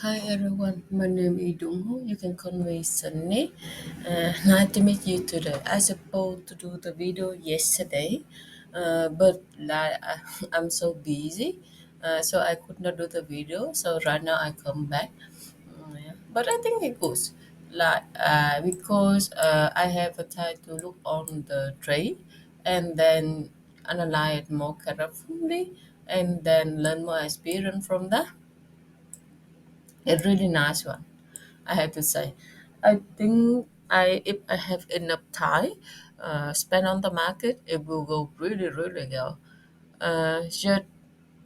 Hi everyone, my name is Dungho. You can call me Sunny. Nice to meet you today. I supposed to do the video yesterday, but I'm so busy, so I could not do the video. So right now I come back. Yeah. But I think it goes because I have a time to look on the trade and then analyze it more carefully and then learn more experience from that. A really nice one, I have to say. I think if I have enough time spent on the market, it will go really well. Just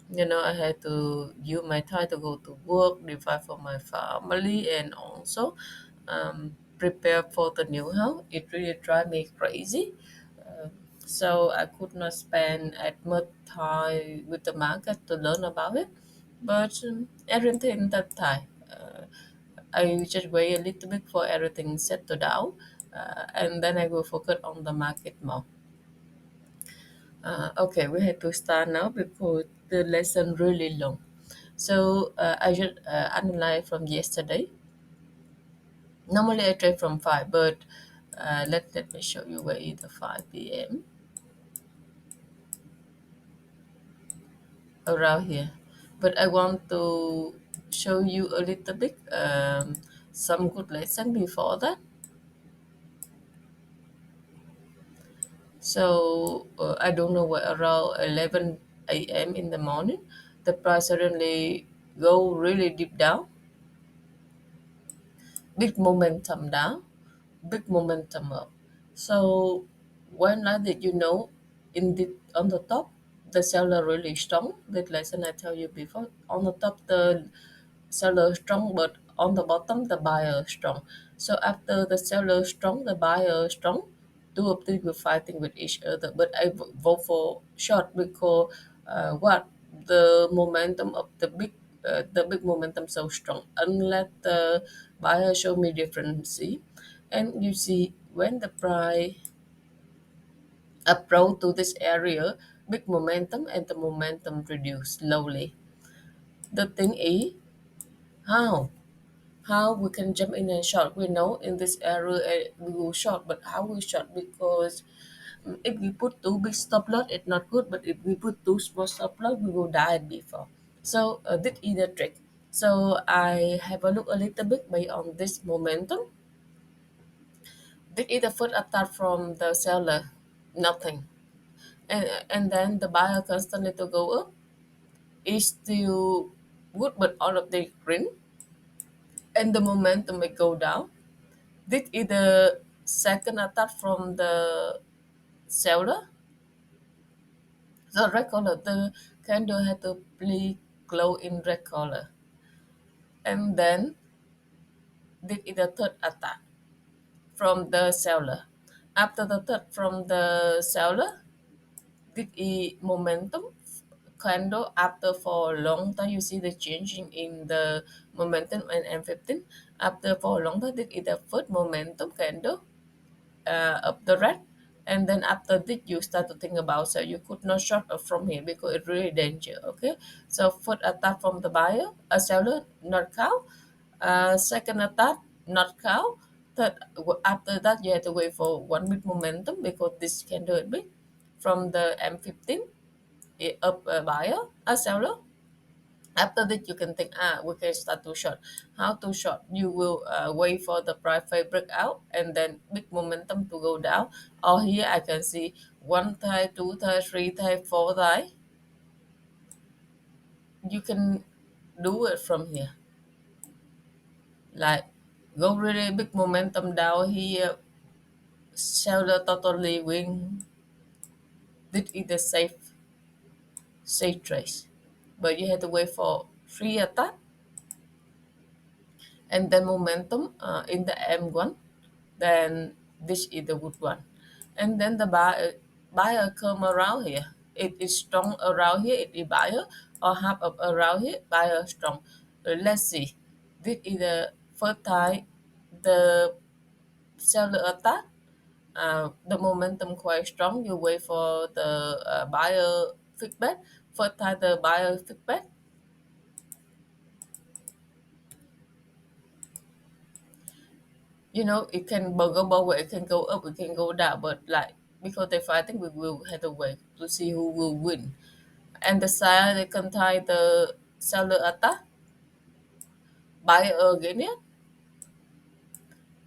I had to use my time to go to work, provide for my family, and also prepare for the new house. It really drive me crazy. Uh, so I could not spend as much time with the market to learn about it. But everything that time, I just wait a little bit for everything settle down, and then I will focus on the market more. Okay, we have to start now because the lesson really long. So I just analyze from yesterday. Normally I trade from 5, but let me show you where is the 5 p.m. around here. But I want to show you a little bit some good lesson before that. So I don't know why around 11 a.m. in the morning, the price suddenly go really deep down, big momentum down, big momentum up. So when I did on the top, the seller really strong. That lesson I tell you before. On the top, the seller strong, but on the bottom, the buyer strong. So after the seller strong, the buyer strong, two of them were fighting with each other. But I vote for short because what the momentum of the big momentum so strong. Unless the buyer show me different, see, and you see when the price approach to this area, big momentum and the momentum reduce slowly. The thing is how we can jump in and short. We know in this area we go short, but how we short? Because if we put too big stop loss, it's not good. But if we put too small stop loss, we will die before. So this is the trick. So I have a look a little bit based on this momentum. This is the first attack from the seller, nothing, and then the buyer constantly to go up. Is still good, but all of the green, and the momentum may go down. This is the second attack from the seller. The red color, the candle had to play glow in red color. And then this is the third attack from the seller. After the third from the seller, this is momentum candle after for a long time you see the changing in the momentum and M15. After for a long time, this is the first momentum candle of the red, and then after that you start to think about, so you could not short from here because it's really danger. Okay, so first attack from the buyer, a seller not cow, second attack not cow, third after that you have to wait for one big momentum because this can do it big from the M15 up a buyer, a seller. After that, you can think, we can start to short. How to short? You will wait for the price break out and then big momentum to go down. Or here I can see one tie, two tie, three tie, four tie. You can do it from here. Like go really big momentum down here, seller totally win. This is the safe trace. But you have to wait for three attack and then momentum in the M1, then this is the good one. And then the buyer come around here. It is strong around here, it is buyer, or half of around here, buyer strong. Let's see. This is the first time the seller attack. The momentum quite strong. You wait for the buyer feedback. First time the buyer feedback, it can go both way. It can go up, it can go down, but like because they're fighting, we will have to wait to see who will win. And the side they contain the seller attack, buyer again it.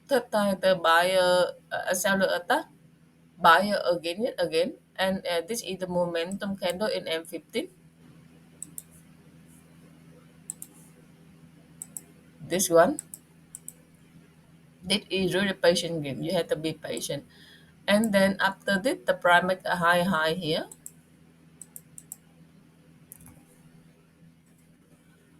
Third time the buyer seller attack, buyer again it again. And this is the momentum candle in M15. This one, this is really patient game. You have to be patient. And then after this, the price make a high here.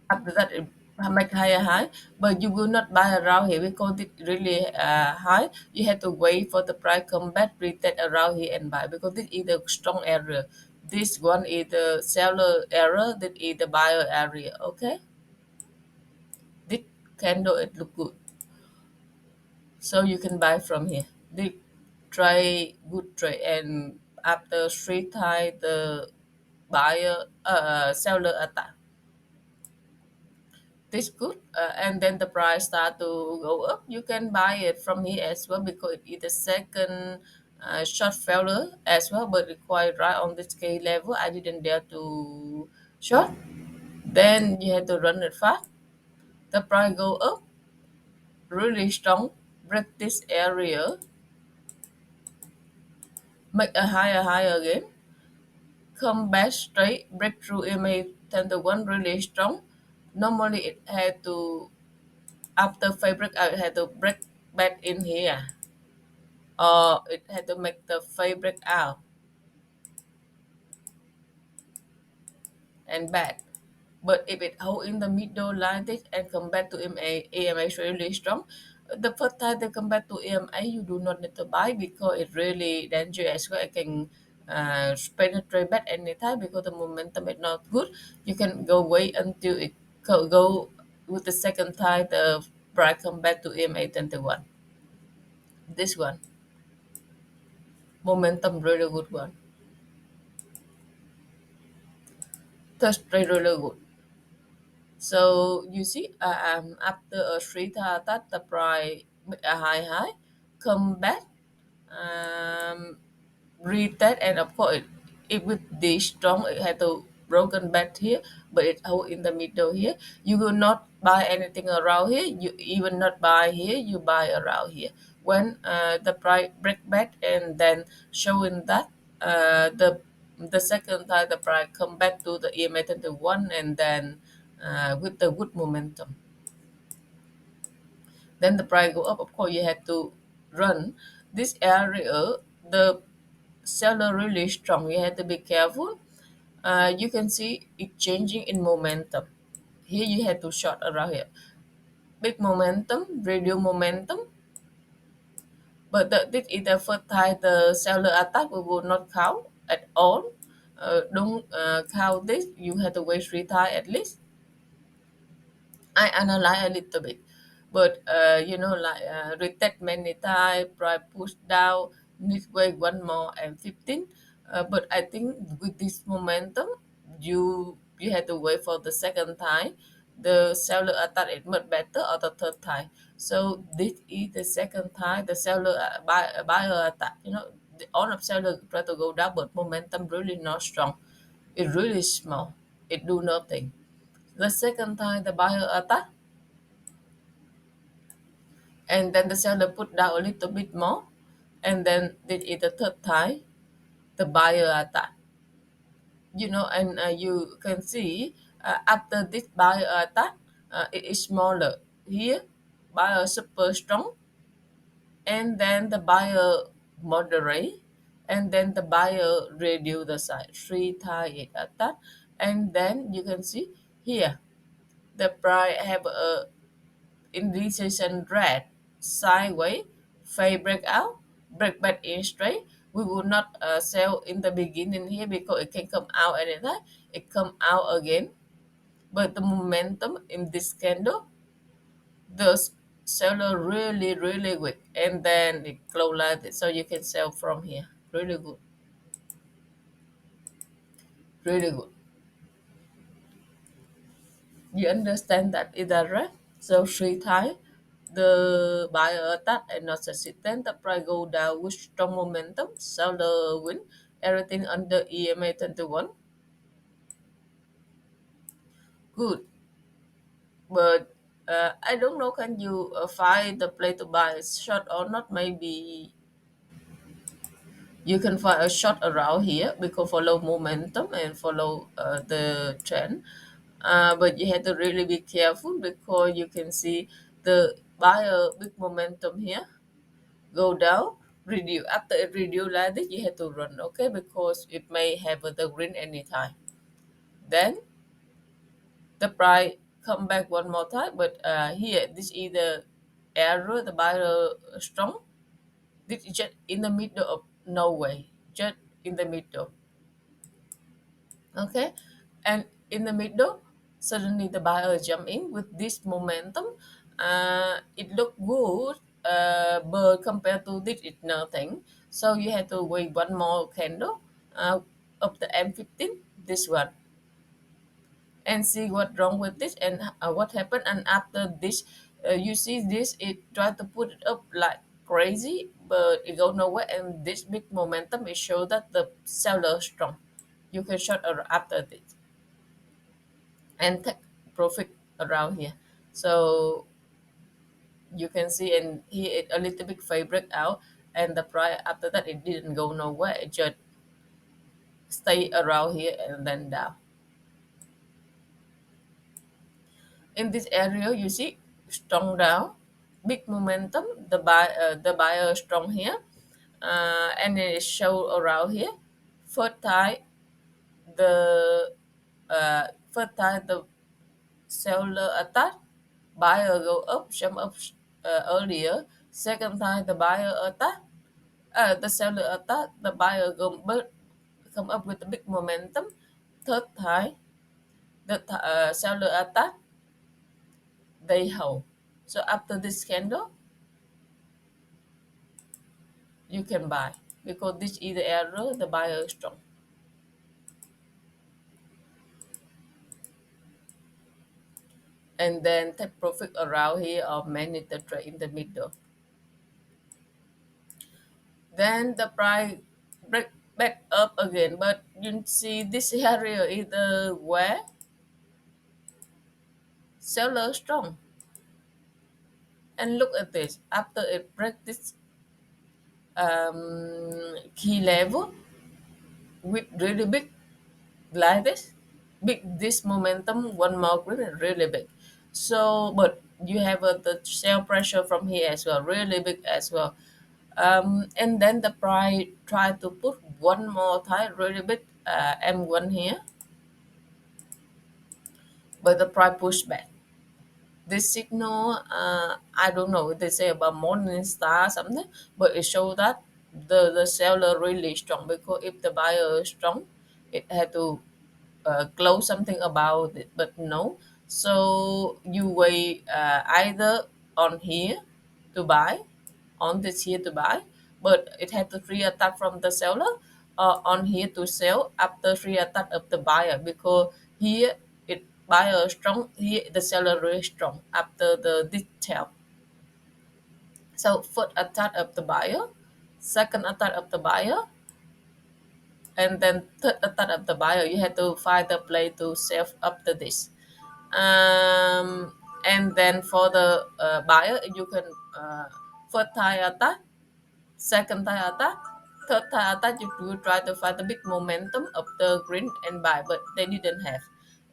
After that, it make higher high, but you will not buy around here because it's really high. You have to wait for the price come back, retest around here and buy because this is the strong area. This one is the seller area. This is the buyer area. Okay, this candle it look good, so you can buy from here. This try good trade, and after three time the buyer seller attack. This good, and then the price start to go up. You can buy it from here as well because it is the second short failure as well, but it quite right on this K level. I didn't dare to short. Then you have to run it fast. The price go up really strong, break this area, make a higher again, come back straight, break through EMA 10 to 1 really strong. Normally it had to, after fabric out, it had to break back in here, or it had to make the fabric out and back. But if it hold in the middle like this and come back to EMA is really strong. The first time they come back to EMA, you do not need to buy because it's really dangerous. Well, it can penetrate back anytime because the momentum is not good. You can go wait until it go with the second time the price come back to EMA 21. This one, momentum really good one. That's really good. So you see, after a three that the price make a high, come back, um, retest, and of course, it with this strong, it had to broken back here, but it hold in the middle here. You will not buy anything around here. You even not buy here. You buy around here. When the price break back and then showing that the second time the price come back to the EMA 21 and then with the good momentum, then the price go up. Of course, you have to run this area. The seller really strong. You have to be careful. You can see it changing in momentum. Here you have to short around here. Big momentum, radio momentum. But this is the first time the seller attack. We will not count at all. Don't count this. You have to wait three times at least. I analyze a little bit, but like retest many time, price push down, need wait one more and 15. But I think with this momentum, you have to wait for the second time. The seller attack it much better or the third time. So this is the second time the seller buyer attack. All of seller try to go down, but momentum really not strong. It really small. It do nothing. The second time the buyer attack, and then the seller put down a little bit more, and then this is the third time the buyer attack. And you can see after this buyer attack, it is smaller here, buyer super strong, and then the buyer moderate, and then the buyer reduce the size three times it attack, and then you can see here the price have a indecision red sideways, fade breakout, break back in straight. We will not sell in the beginning here because it can come out anytime. It come out again. But the momentum in this candle, the seller really, really weak. And then it close like this. So you can sell from here. Really good. Really good. You understand that, is that right? So three times. The buyer attack and not succeed. Then the price go down with strong momentum. Seller win. Everything under EMA 21. Good. But I don't know, can you find the play to buy short or not? Maybe you can find a short around here because follow momentum and follow the trend. But you have to really be careful because you can see the buyer big momentum here go down, reduce. After it reduce like this, you have to run, okay? Because it may have the green anytime. Then the price come back one more time, but here this is the error, the buyer strong. This is just in the middle of nowhere, just in the middle, okay? And in the middle, suddenly the buyer jump in with this momentum. It look good, but compared to this, it's nothing. So you have to wait one more candle of the M15, this one, and see what wrong with this and what happened. And after this, you see this, it tried to put it up like crazy, but it go nowhere. And this big momentum, it show that the seller is strong. You can short after this and take profit around here. So you can see, and here it a little bit fabric out, and the price after that it didn't go nowhere. It just stay around here and then down. In this area, you see strong down, big momentum. The buyer strong here, and it show around here. First time the first time the seller attack, buyer go up, jump up earlier. Second time the buyer attack, the seller attack, the buyer come up with a big momentum. Third time the seller attack, they hold. So after this candle, you can buy because this is the error, the buyer is strong. And then take profit around here or manage the trade in the middle. Then the price break back up again, but you see this area is the where seller strong. And look at this, after it break this key level with really big like this momentum, one more green and really big. So but you have the sell pressure from here as well, really big as well. And then the price try to put one more time really big M1 here, but the price push back. This signal, I don't know, they say about morning star something, but it shows that the seller really strong because if the buyer is strong, it had to close something about it, but no. So you wait either on here to buy, on this here to buy, but it had to free attack from the seller, or on here to sell after free attack of the buyer because here it buyer strong, here the seller really strong after the detail. So first attack of the buyer, second attack of the buyer, and then third attack of the buyer. You have to find the play to sell after this. And then for the buyer, you can first time attack, second time attack, third time attack. You will try to find the big momentum of the green and buy, but they didn't have.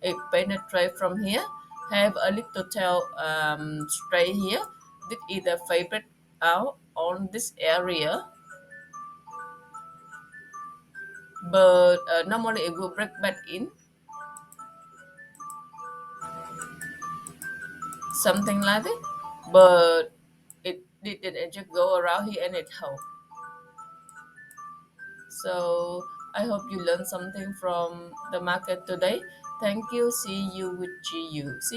It penetrate from here, have a little tail straight here. This is the favorite out on this area, but normally it will break back in something like it, but it didn't just go around here and it held. So I hope you learned something from the market today. Thank you. See you with GU. See